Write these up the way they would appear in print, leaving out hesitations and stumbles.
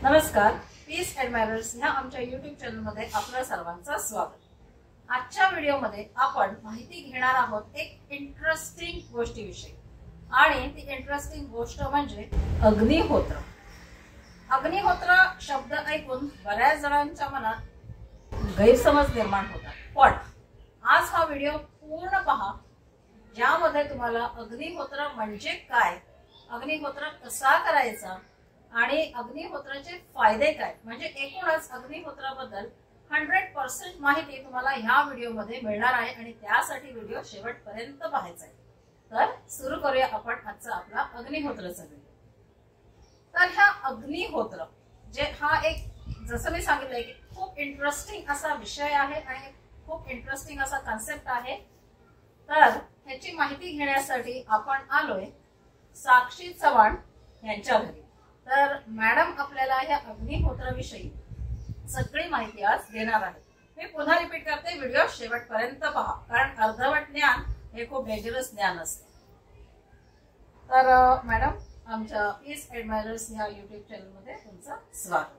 नमस्कार, पीस ॲडमायरर्स ह्या आमच्या यूट्यूब चॅनलमध्ये आपल्या सर्वांचं स्वागत। आजच्या व्हिडिओमध्ये आपण माहिती घेणार आहोत एक इंटरेस्टिंग गोष्टीविषयी, आणि ती इंटरेस्टिंग गोष्ट म्हणजे अग्निहोत्र। अग्निहोत्र शब्द ऐकून बऱ्याच जणांच्या मनात गैरसमज निर्माण होतात, पण आज हा व्हिडिओ पूर्ण पहा, ज्यामध्ये तुम्हाला अग्निहोत्र म्हणजे काय, अग्निहोत्र कसा करायचा आणि अग्निहोत्राचे फायदे काय, म्हणजे एकूणच अग्निहोत्राबद्दल 100% माहिती तुम्हाला ह्या व्हिडिओमध्ये मिळणार आहे आणि त्यासाठी व्हिडिओ शेवटपर्यंत पाहायचा आहे। तर सुरू करूया आपण आजचा आपला अग्निहोत्राचा व्हिडिओ। तर ह्या अग्निहोत्र जे हा एक जसं मी सांगितलंय की खूप इंटरेस्टिंग असा विषय आहे आणि खूप इंटरेस्टिंग असा कन्सेप्ट आहे। तर ह्याची माहिती घेण्यासाठी आपण आलोय साक्षी चव्हाण यांच्या घरी। तर मॅडम आपल्याला ह्या अग्निहोत्राविषयी सगळी माहिती आज देणार आहे। मी पुन्हा रिपीट करते, व्हिडिओ शेवटपर्यंत पहा, कारण अर्धवट ज्ञान हे खूप डेंजरस ज्ञान असते। तर मॅडम, आमच्या पीस ॲडमायरर्स ह्या यूट्यूब चॅनलमध्ये तुमचं स्वागत।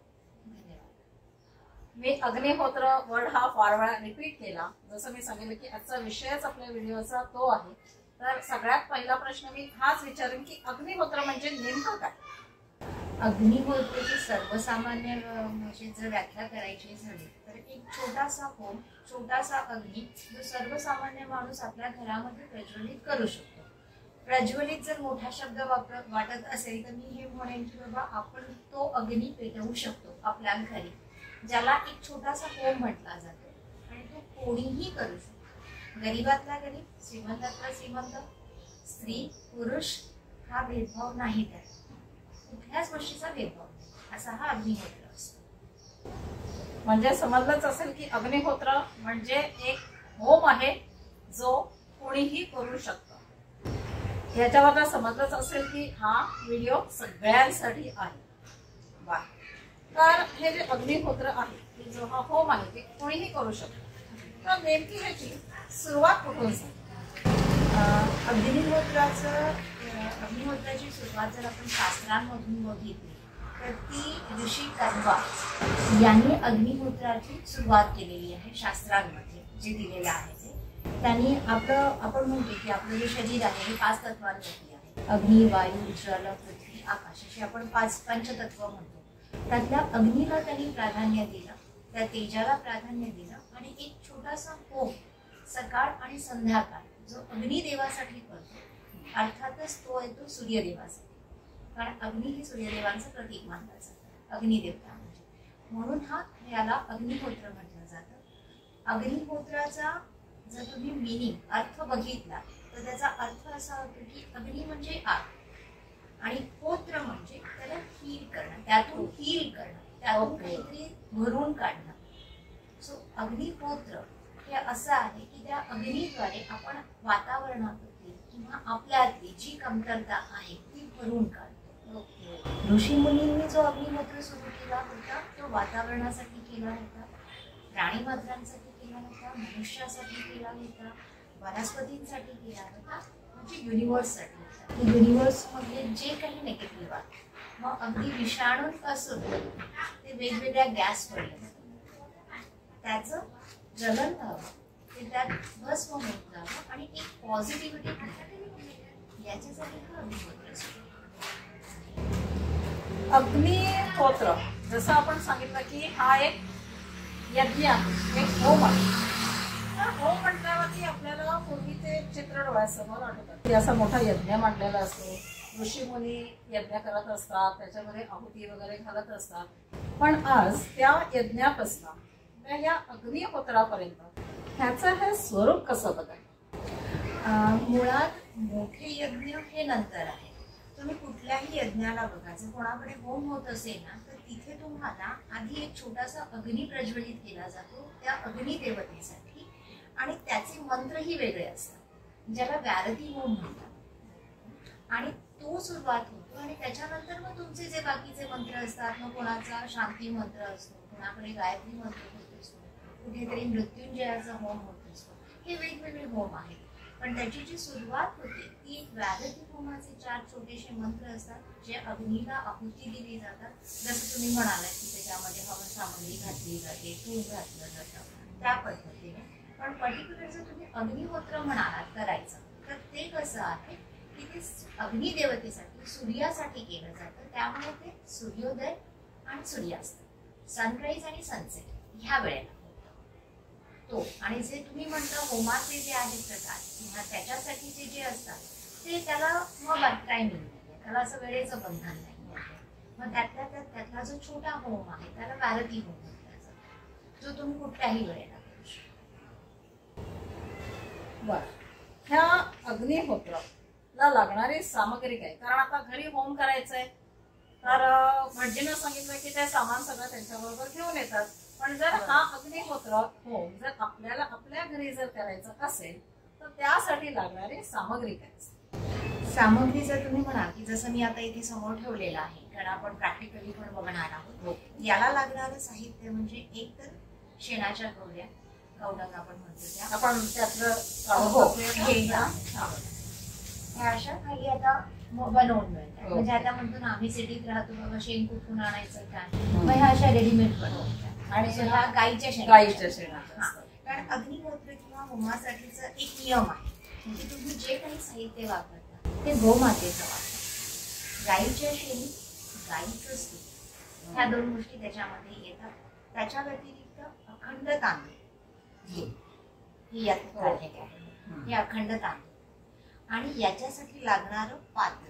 मी अग्निहोत्र वर्ड हा फार वेळा रिपीट केला, जसं मी सांगितलं की आजचा विषयच आपल्या व्हिडिओचा तो आहे। तर सगळ्यात पहिला प्रश्न मी हाच विचारेन की अग्निहोत्र म्हणजे नेमकं काय? अग्निहोत्राची सर्वसामान्य जर व्याख्या करायची झाली तर एक छोटासा होम, छोटासा अग्नी जो सर्वसामान्य माणूस आपल्या घरामध्ये प्रज्वलित करू शकतो। प्रज्वलित जर मोठा शब्द वाटत असेल तर मी हे म्हणेन की बाबा आपण तो अग्नी पेटवू शकतो आपल्या घरी, ज्याला एक छोटासा होम म्हटला जातो, आणि तो कोणीही करू शकतो। गरीबातला गरीब, श्रीमंतातला श्रीमंत, स्त्री पुरुष हा भेदभाव नाही, त्यात कुठल्याच गोष्टीचा भेदभाव नाही, असा हा अग्निहोत्र असतो। म्हणजे समजलंच असेल की अग्निहोत्र म्हणजे एक होम आहे जो कोणीही करू शकतो। याच्यावर समजलंच असेल की हा व्हिडिओ सगळ्यांसाठी आहे। बा, तर हे जे अग्निहोत्र आहे की जो हा होम आहे ते कोणीही करू शकतो। तर नेमकी ह्याची सुरुवात कुठून झाली? अग्निहोत्राची सुरुवात जर आपण शास्त्रांमधून बघितली तर ती ऋषी कर्वा यांनी अग्निहोत्राची सुरुवात केलेली आहे। शास्त्रांमध्ये जे दिलेलं आहे ते त्यांनी आपण म्हणतो की आपलं जे शरीर आहे हे 5 तत्वांवरती आहे। अग्नी, वायू, जल, पृथ्वी, आकाश असे आपण 5 पंचतत्व म्हणतो। त्यातल्या अग्नीला त्यांनी प्राधान्य दिलं, त्या तेजाला प्राधान्य दिलं, आणि एक छोटासा होम सकाळ आणि संध्याकाळ जो अग्निदेवासाठी करतो, अर्थातच तो आहे तो सूर्यदेवासाठी, कारण अग्नी ही सूर्यदेवांचं प्रतीक मानलं जातं, अग्निदेवता म्हणून याला अग्निहोत्र म्हटलं जातं। अग्निहोत्राचा जर तुम्ही मिनिंग अर्थ बघितला तर त्याचा अर्थ असा होतो की अग्नी म्हणजे आग, आणि होत्र म्हणजे त्याला हील करणं, त्यातून हील करणं, त्यातून काहीतरी भरून काढणं। सो अग्निहोत्र हे असं आहे की त्या अग्नीद्वारे आपण वातावरणातली किंवा आपल्यातली जी कमतरता आहे ती भरून काढतो। ऋषी मुनींनी जो अग्निहोत्र सुरू केला होता तो वातावरणासाठी केला होता, प्राणी मात्रांसाठी केला होता, मनुष्यासाठी केला होता, वनस्पतींसाठी केला होता, म्हणजे युनिव्हर्ससाठी। युनिव्हर्स मधले जे काही निगेटिव्ह आहे, मग अगदी विषाणूंपासून ते वेगवेगळ्या गॅसपर्यंत त्याचं जलन व्हावं, ते त्यात भस्म होत जावं आणि एक पॉझिटिव्हिटी याच्यासाठी हा अग्निहोत्र असतो। अग्निहोत्र जसं आपण सांगितलं की हा एक यज्ञ आहे, एक होम आहे। होम म्हटल्यावरती आपल्याला पूर्वीचे चित्र डोळ्यासमोर आठवतात की असा मोठा यज्ञ मांडलेला असतो, ऋषी मुनी यज्ञ करत असतात, त्याच्यामध्ये आहुती वगैरे घालत असतात। पण आज त्या यज्ञापासून या अग्निहोत्रापर्यंत ह्याचं हे स्वरूप कसं बघायचं? मुळात मोठे यज्ञ हे नंतर आहे। तुम्ही कुठल्याही यज्ञाला बघा, जर कोणाकडे होम होत असेल ना तर तिथे तुम्हाला आधी एक छोटासा अग्नी प्रज्वलित केला जातो त्या अग्निदेवतेसाठी, आणि त्याचे मंत्रही वेगळे असतात, ज्याला व्यारती होम म्हणतात, आणि तो सुरुवात होतो, आणि त्याच्यानंतर मग तुमचे जे बाकीचे मंत्र असतात, मग कोणाचा शांती मंत्र असतो, कोणाकडे गायत्री मंत्र होत असतो, कुठेतरी मृत्युंजयाचा होम होत असतो, हे वेगवेगळे होम आहेत। पण त्याची जी सुरुवात होते ती एक व्यारती होमाचे 4 छोटेसे मंत्र असतात जे अग्नीला आहुती दिली जातात. जसं तुम्ही म्हणालात की त्याच्यामध्ये हवन सामग्री घातली जाते, तूप घातलं जातं त्या पद्धतीने. पण पर्टिक्युलर जर तुम्ही अग्निहोत्र म्हणालात करायचं तर ते कसं आहे की ते अग्निदेवतेसाठी सूर्यासाठी केलं जातं. त्यामुळे ते सूर्योदय आणि सूर्यास्त, सनराईज आणि सनसेट ह्या वेळेला तो. आणि जे तुम्ही म्हटलं होमाचे जे आहेत प्रकार किंवा त्याच्यासाठीचे जे असतात ते त्याला मग टायमिंग नाही, त्याला असं वेळेचं बंधन नाही. मग त्यातला जो छोटा होम आहे त्याला व्यारती होम म्हटलं जातं, जो तुम्ही कुठल्याही वेळेला करू शकता. बर, ह्या अग्निहोत्राला लागणारी सामग्री काय? कारण आता घरी होम करायचंय तर भटजीनं सांगितलं की ते सामान सगळं त्यांच्याबरोबर घेऊन येतात. पण जर हा अग्निहोत्र होम जर आपल्याला आपल्या घरी जर करायचं असेल तर त्यासाठी लागणारी सामग्री काय? सामग्री जर तुम्ही म्हणाल की जसं मी आता इथे समोर ठेवलेलं आहे, कारण आपण प्रॅक्टिकली पण बघणार आहोत, याला लागणारं साहित्य म्हणजे एक तर शेणाच्या गवऱ्या, गवडंग आपण म्हणतो त्या, आपण त्यातलं ह्या अशा काही आता बनवून मिळतात. म्हणजे आता म्हणतो ना आम्ही सिटीत राहतो बाबा शेण कुठून आणायचं काय, मग ह्या अशा रेडीमेड बनवतात. आणि ह्या गाईच्या शेणाच्या. कारण अग्निहोत्र किंवा होमासाठीचा एक नियम आहे की तुम्ही जे काही साहित्य वापरता ते गोमातेचं वापरा. गाईच्या शेणी, गाईचं तूप, ह्या 2 गोष्टी त्याच्यामध्ये येतात. त्याच्या व्यतिरिक्त अखंड तांदूळ हे यात काढलेले आहे, हे अखंड तांदूळ. आणि याच्यासाठी लागणारं पात्र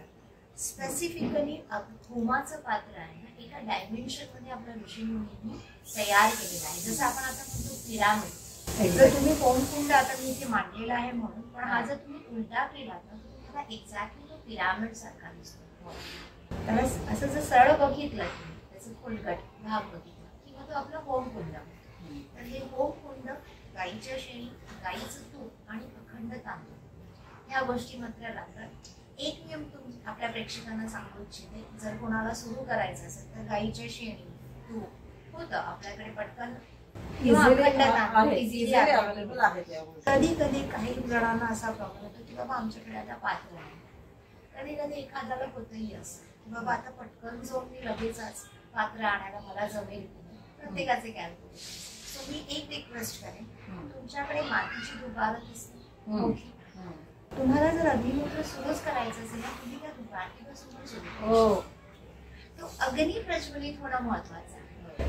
स्पेसिफिकली होमाचं पात्र आहे ना एका डायमेन्शन मध्ये आपल्या ऋषीमुनींनी तयार केलेलं आहे. जसं आपण आता म्हणतो पिरामिड. जर तुम्ही होमकुंड आता मी इथे मांडलेला आहे म्हणून, पण हा जर तुम्ही उलटा केला तर तुम्हाला एक्झॅक्टली तो पिरामिड सारखा दिसतो. तर असं जर सरळ बघितलं तुम्ही त्याचं खोलगट भाग बघितला किंवा तो आपला होमकुंड, तर हे होमकुंड गाईच्या शेणी, गाईचं तूप आणि अखंड तांदूळ ह्या गोष्टी मात्र लागतात. एक नियम आपल्या प्रेक्षकांना सांगू इच्छिते, जर कोणाला सुरू करायचं असेल तर गाईच्या शेणी, तूप होतं आपल्याकडे पटकन, कधी कधी काही जणांना असा प्रॉब्लेम होतो की बाबा आमच्याकडे आता पात्र आहे. कधी कधी एखाद्याला होतही असं की बाबा आता पटकन जाऊन मी लगेचच पात्र आणायला मला जमेल. प्रत्येकाचे कॅल्क्युलेशन. सो मी एक रिक्वेस्ट करेन, तुमच्याकडे मातीची दुबार दिसते, तुम्हाला जर अग्निहोत्र सुरूच करायचं असेल ना तुम्ही त्या दुबारतीपासून सुरू, तो अग्नी प्रज्वलित होणं महत्वाचं आहे.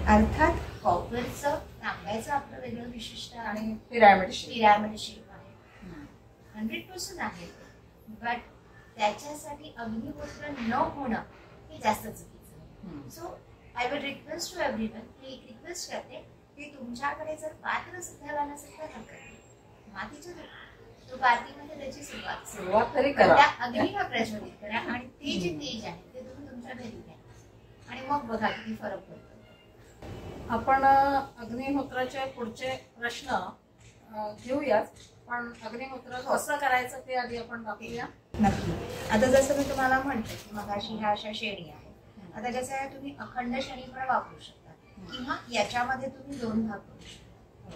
अर्थात कॉपरचं, तांब्याचं आपलं वेगळं विशिष्ट आणि पिरामिड शेप आहे, 100% आहे. बट त्याच्यासाठी अग्निहोत्र न होणं हे जास्त चुकीचं. So I will request to everyone, मी एक रिक्वेस्ट करते की तुमच्याकडे जर पात्र सध्याला नसेल तर हरकत नाही, मातीच्या तुपारतीमध्ये त्याची सुरुवात तरी करा, त्या अग्नीला प्रज्वलित करा आणि ते जे तेज आहे ते तुम्ही तुमच्या घरी घ्या आणि मग बघा किती फरक पडतो. आपण अग्निहोत्राचे पुढचे प्रश्न घेऊयात, पण अग्निहोत्र कसं करायचं ते आधी आपण दाखवूया. नक्की. आता जसं मी तुम्हाला म्हटलं की मगाशी ह्या अशा शेणी आहेत, आता जसं तुम्ही अखंड शेणी पण वापरू शकता किंवा याच्यामध्ये तुम्ही 2 भाग करू शकता.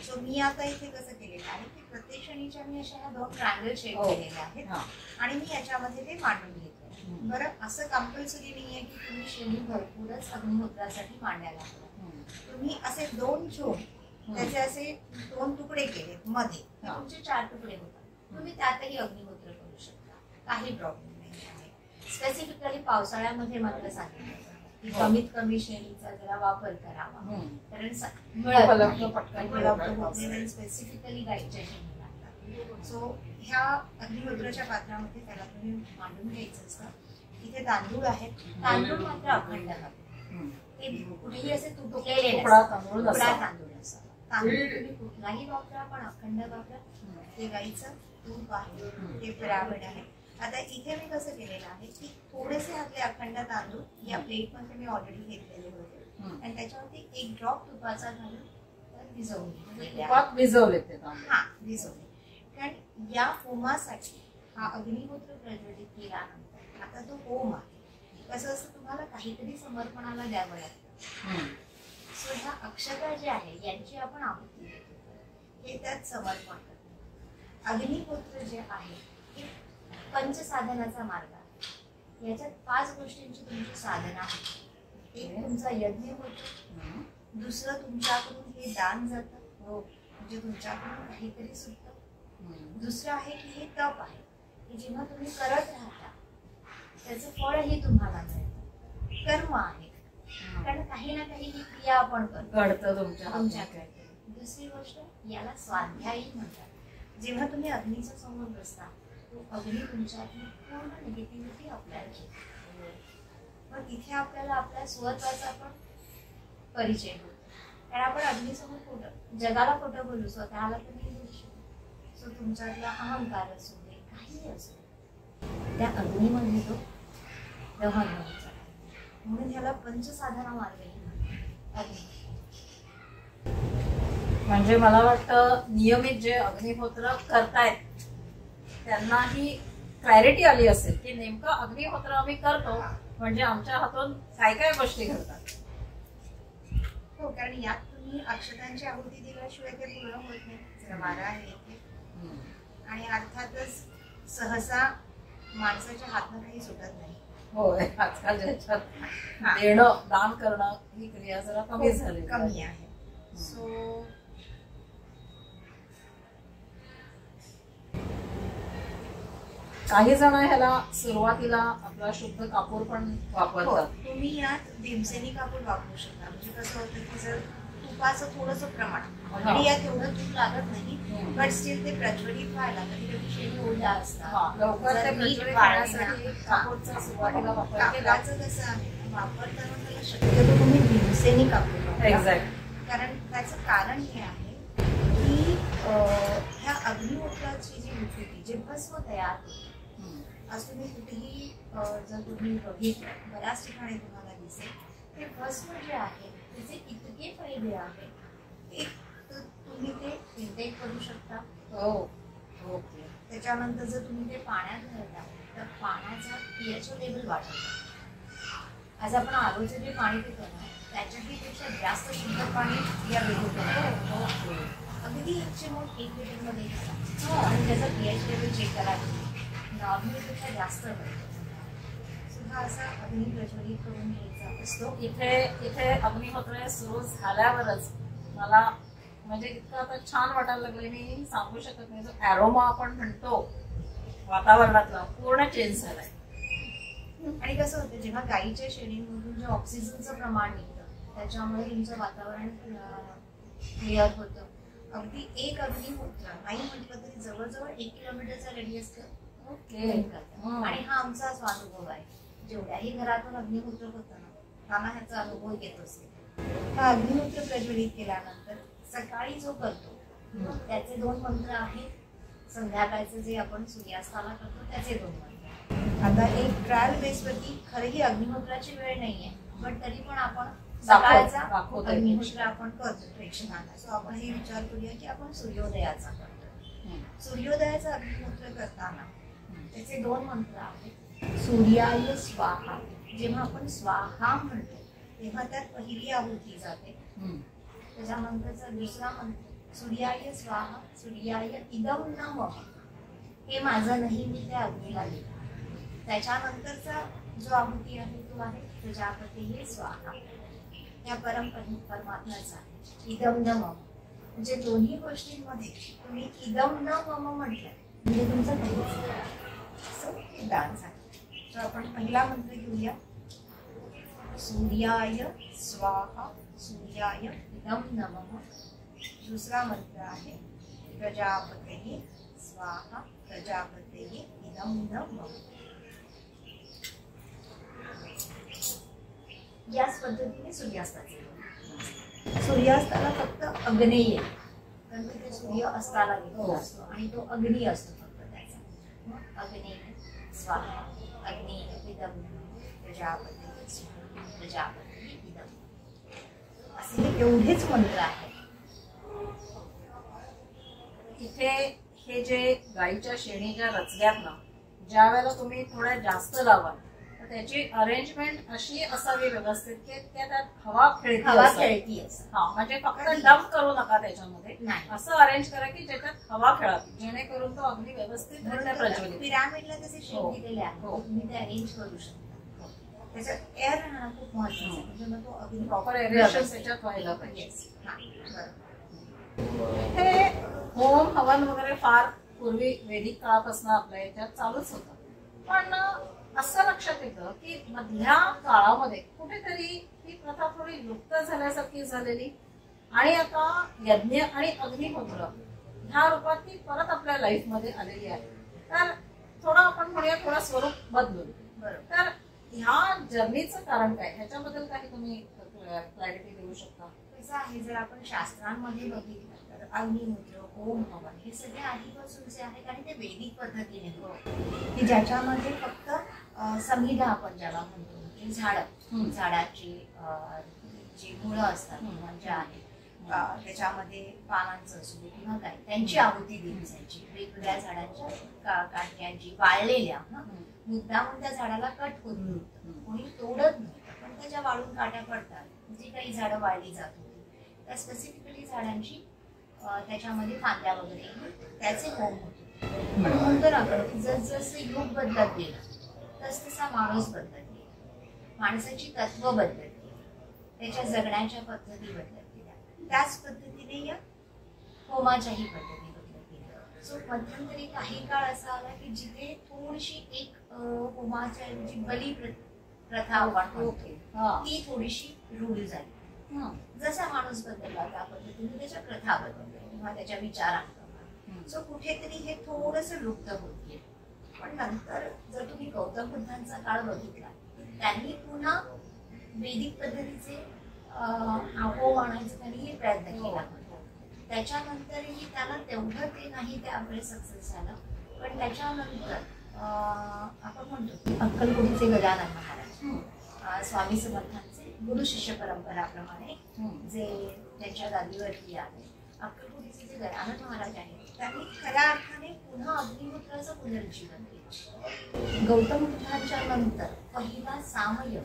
सो मी आता इथे कसं केलेलं आहे की प्रत्येक शेणीच्या मी अशा 2 ट्रायंगल शेप केलेले आहेत आणि मी याच्यामध्ये ते मांडून घेतले. बरं, असं कंपल्सरी नाहीये की तुम्ही शेणी भरपूरच अग्निहोत्रासाठी मांडायला हवं. तुम्ही असे 2 घेऊन त्याचे असे 2 तुकडे केले मध्ये, तुमचे 4 तुकडे होतात. तुम्ही त्यातही अग्निहोत्र करू शकता, काही प्रॉब्लेम नाही आहे. स्पेसिफिकली पावसाळ्यामध्ये मात्र सांगितलं की कमीत कमी शेणीचा जरा वापर करावा, कारण स्पेसिफिकली गाईच्या शेणी लागतात. सो ह्या अग्निहोत्राच्या पात्रामध्ये त्याला तुम्ही मांडून घ्यायचं असतं. इथे तांदूळ आहेत, तांदूळ मात्र अखंड ते कुठेही असे तुटलेले तांदूळ असतात. तांदूळ तुम्ही कुठलाही वापरा पण अखंड वापरा. ते गाईचं तूप आहे, ते पिरामिड आहे. आता इथे मी कसं केलेलं आहे की थोडेसे आपले अखंड तांदूळ या प्लेट मध्ये मी ऑलरेडी घेतलेले होते आणि त्याच्यावरती 1 ड्रॉप तुपाचा घालून भिजवले. कारण या होमासाठी हा अग्निहोत्र प्रज्वलित केल्यानंतर आता तो होम आहे, कसं असं तुम्हाला काहीतरी समर्पणाला द्यावं लागतं. सो ह्या अक्षता ज्या आहे यांची आपण आहुती देतो, हे त्यात समर्पण करतो. अग्निहोत्र जे आहे हे पंचसाधनाचा मार्ग आहे. याच्यात 5 गोष्टींची तुमची साधना आहे. एक तुमचा यज्ञ होतो, दुसरं तुमच्याकडून हे दान जातं, म्हणजे तुमच्याकडून काहीतरी सुटतं. दुसरं आहे की हे तप आहे की जेव्हा तुम्ही करत राहता त्याचं फळही तुम्हाला मिळतं. कर्म आहे, कारण काही ना काही ही क्रिया आपण घडतं तुमच्याकडे. दुसरी गोष्ट याला स्वाध्यायी म्हणतात. जेव्हा तुम्ही अग्नीच्या समोर बसता तो अग्नी तुमच्यातली पूर्ण निगेटिव्हिटी आपल्याला घेतो. पण इथे आपल्याला आपल्या स्वतःचा पण परिचय होतो. कारण आपण अग्नीसमोर खोटं जगाला खोटं बोलू, स्वतःला तर नाही बोलू शकत. सो तुमच्यातला अहंकार असू दे, काही असू दे, त्या अग्नीमध्ये तो दहन व्हायचा. म्हणून ह्याला पंचसाधना मार्गही म्हणतात. अग्नी म्हणजे मला वाटतं नियमित जे अग्निहोत्र करतायत त्यांना ही क्लॅरिटी आली असेल की नेमकं अग्निहोत्र आम्ही करतो म्हणजे आमच्या हातून काय काय गोष्टी घडतात. हो, कारण यात तुम्ही अक्षतांची आहुती दिल्याशिवाय ते पूर्ण होत नाही. जरा वारा आहे इथे. आणि अर्थातच सहसा माणसाच्या हातनं काही सुटत नाही. होय, आजकाल ज्याच्यात देणं दान करणं ही क्रिया जरा कमी आहे. सो काही जण ह्याला सुरुवातीला आपला शुद्ध कापूर पण वापरतात. तुम्ही यात भीमसेनी कापूर वापरू शकता. म्हणजे कसं होतं की जर तुपाचं थोडंसं प्रमाण आणि यात एवढं तूप लागत नाही, बट स्टील ते प्रज्वलित व्हायला कधी कधी शेणी ओढा असतात. लवकर ते प्रज्वलित करण्यासाठी कापूरचा सुरुवातीला वापर केला. कापडाचं कसं आहे वापरताना त्याला शक्यतो तुम्ही भीमसेनी कापूर वापरा. एक्झॅक्ट. कारण त्याचं कारण हे आहे की ह्या अग्निहोत्राची जी विकृती जे भस्म तयार होते, आज तुम्ही कुठेही जर तुम्ही बघितलं बऱ्याच ठिकाणी तुम्हाला दिसेल ते भस्म जे आहे त्याचे इतके फायदे आहेत. एक तर तुम्ही ते इंटेक करू शकता. ओके. त्याच्यानंतर जर तुम्ही ते पाण्यात घालता तर पाण्याचा pH लेवल वाढवतो. आज आपण आरोचं जे पाणी पितो ना त्याच्याही पेक्षा जास्त शुद्ध पाणी या वेगळं अगदी 1 लिटरमध्ये घेतात आणि त्याचा pH लेवल चेक करायला नॉर्मलपेक्षा जास्त सुद्धा असा अग्नी प्रज्वलित करून घ्यायचा असतो. इथे अग्निहोत्र सुरू झाल्यावरच मला म्हणजे इतकं आता छान वाटायला लागले, मी सांगू शकत नाही. जो ॲरोमा आपण म्हणतो वातावरणातला पूर्ण चेंज झालाय. आणि कसं होतं जेव्हा गाईच्या शेणीमधून जे ऑक्सिजनचं प्रमाण निघतं त्याच्यामुळे तुमचं वातावरण क्लिअर होतं. अगदी एक अग्निहोत्र नाही म्हटलं तरी जवळजवळ 1 किलोमीटरचा रेडियस आणि हा आमचा अनुभव आहे. जेवढ्याही घरातून अग्निहोत्र होतं ना त्यांना ह्याचा अनुभव येत असतो. हा अग्निहोत्र प्रज्वलित केल्यानंतर सकाळी जो करतो त्याचे 2 मंत्र आहेत. संध्याकाळचं जे आपण सूर्यास्ताला करतो त्याचे 2 मंत्र. आता एक ट्रायल बेसवरती खरंही अग्निहोत्राची वेळ नाहीये, पण तरी पण आपण सकाळचा अग्निहोत्र आपण करतो प्रेक्षकांना. सो आपण हे विचार करूया की आपण सूर्योदयाचा करतो. सूर्योदयाचा अग्निहोत्र करताना त्याचे 2 मंत्र आहेत. सूर्याय स्वाहा. जेव्हा आपण स्वाहा म्हणतो तेव्हा त्यात पहिली आहुती जाते. त्याच्यानंतरचा दुसरा मंत्र सूर्याय स्वाहा सूर्याय इदम नमः. हे माझं नाही, मी त्या अग्नीला देतो. त्याच्यानंतरचा जो आहुती आहे तो आहे प्रजापती स्वाहा. या परमात्म्याचा इदम नमः. म्हणजे दोन्ही गोष्टींमध्ये तुम्ही इदम न मम म्हटलं म्हणजे तुमचं काहीच दान झालं. तर आपण पहिला मंत्र घेऊया. सूर्याय स्वाहा सूर्याय इदम नमः. दुसरा मंत्र आहे प्रजापतये स्वाहा प्रजापतये इदम नमः. याच पद्धतीने सूर्यास्ताचे. सूर्यास्ताला फक्त अग्नेय, कारण तिथे सूर्य अस्ताला गेलेला असतो आणि तो अग्नी असतो फक्त त्याचा. मग अग्नेय स्वाहा अग्नेय इदम प्रजापती स्वाहा प्रजापती इदम असे हे एवढेच मंत्र आहेत. इथे हे जे गाईच्या शेणी ज्या रचल्यात ना, ज्या वेळेला तुम्ही थोड्या जास्त लावाल तर तर त्याची अरेंजमेंट अशी असावी व्यवस्थित की त्यात हवा खेळती हा, म्हणजे फक्त डंप करू नका त्याच्यामध्ये, असं अरेंज करा की ज्याच्यात हवा खेळावी, जेणेकरून तो अगदी व्यवस्थित प्रज्वलित. पिरामिडला जसे शेप दिलेले आहे तुम्ही ते अरेंज करू शकता. त्याच्यात एअर राहणं खूप महत्वाचं आहे, म्हणजे मग तो अगदी प्रॉपर एअरेशन त्याच्यात व्हायला पाहिजे. हे होम हवन वगैरे फार पूर्वी वैदिक काळापासून आपल्या याच्यात चालूच होतं, पण असं लक्षात येतं की मधल्या काळामध्ये कुठेतरी ही प्रथा थोडी लुप्त झाल्यासारखी झालेली, आणि आता यज्ञ आणि अग्निहोत्र ह्या रूपात ती परत आपल्या लाईफ मध्ये आलेली आहे. तर थोडं आपण म्हणूया थोडं स्वरूप बदलून. तर ह्या जर्नीचं कारण काय, ह्याच्याबद्दल काही तुम्ही क्लॅरिटी देऊ शकता? कसं आहे, जर आपण शास्त्रांमध्ये बघितलं तर अग्निहोत्र, होम हवन हे सगळे आधीपासूनचे आहेत आणि ते वैदिक पद्धतीने की ज्याच्यामध्ये फक्त संहिता आपण ज्याला म्हणतो, म्हणजे झाडाची जी मुळं असतात म्हणजे आहेत त्याच्यामध्ये पानांचं असू दे किंवा काय त्यांची आहुती दिली जायची, वेगवेगळ्या झाडांच्या काट्यांची वाळलेल्या, मुद्दामून त्या झाडाला कट होत नव्हतं, कोणी तोडत नव्हतं, पण त्याच्या वाळून काट्या पडतात, जी काही झाडं वाळली जात होती त्या स्पेसिफिकली झाडांची त्याच्यामध्ये फांद्या वगैरे त्याचे होम होते. पण म्हणतो ना आपण की जसजसं युग बदलत गेलं तसतसा माणूस बदलत गेला, माणसाची तत्व बदलत गेली, त्याच्या जगण्याच्या पद्धती बदलत गेल्या, त्याच पद्धतीने या होमाच्याही पद्धती बदलत गेल्या. सो मध्यंतरी काही काळ असा आला की जिथे थोडीशी एक होमाच्या ऐवजी बली प्रथा आपण ती थोडीशी रूढ झाली. जसा माणूस बदलला त्या पद्धतीने त्याच्या प्रथा बदलल्या किंवा त्याच्या विचारांप्रमाणे. सो कुठेतरी हे थोडस लुप्त होत गेलं. पण नंतर जर तुम्ही गौतम बुद्धांचा काळ बघितला, त्यांनी पुन्हा वैदिक पद्धतीचे होम आणायचा त्यांनी प्रयत्न केला. त्याच्यानंतरही त्याला तेवढं ते नाही त्यामुळे सक्सेस झालं. पण त्याच्यानंतर आपण म्हणतो अक्कलकोटीचे गजानन महाराज स्वामी समर्थांचे गुरु शिष्य परंपराप्रमाणे जे त्यांच्या गादीवरती आहे, अक्कलकोटीचे जे गजानन महाराज आहेत त्यांनी खऱ्या अर्थाने पुन्हा अग्निहोत्राचं पुनरुज्जीवन केलं. गौतम बुद्धांच्या नंतर पहिला सामयम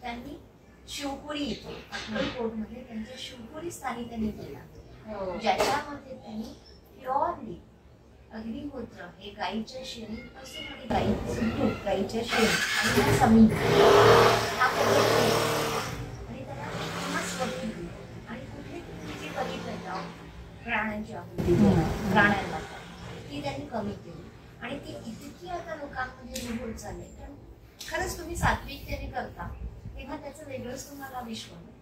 त्यांनी शिवपुरी इथे अक्कलकोटमध्ये त्यांच्या शिवपुरी स्थानी त्यांनी केला, ज्याच्यामध्ये त्यांनी प्युअरली अग्निहोत्र हे गाईच्या शेणीपासून आणि गाईच्या शेणी आणि समीप ह्या पद्धतीने आणि त्याला स्वच्छ आणि कुठे जी बलिप्रथा प्राण्यांची आहुती प्राण्यांना ती त्यांनी कमी केली आणि ती इतकी आता लोकांमध्ये रूढ होत चालली. कारण खरंच तुम्ही सात्विकतेने करता तेव्हा त्याचं वेगळंच तुम्हाला विश्व मिळतं,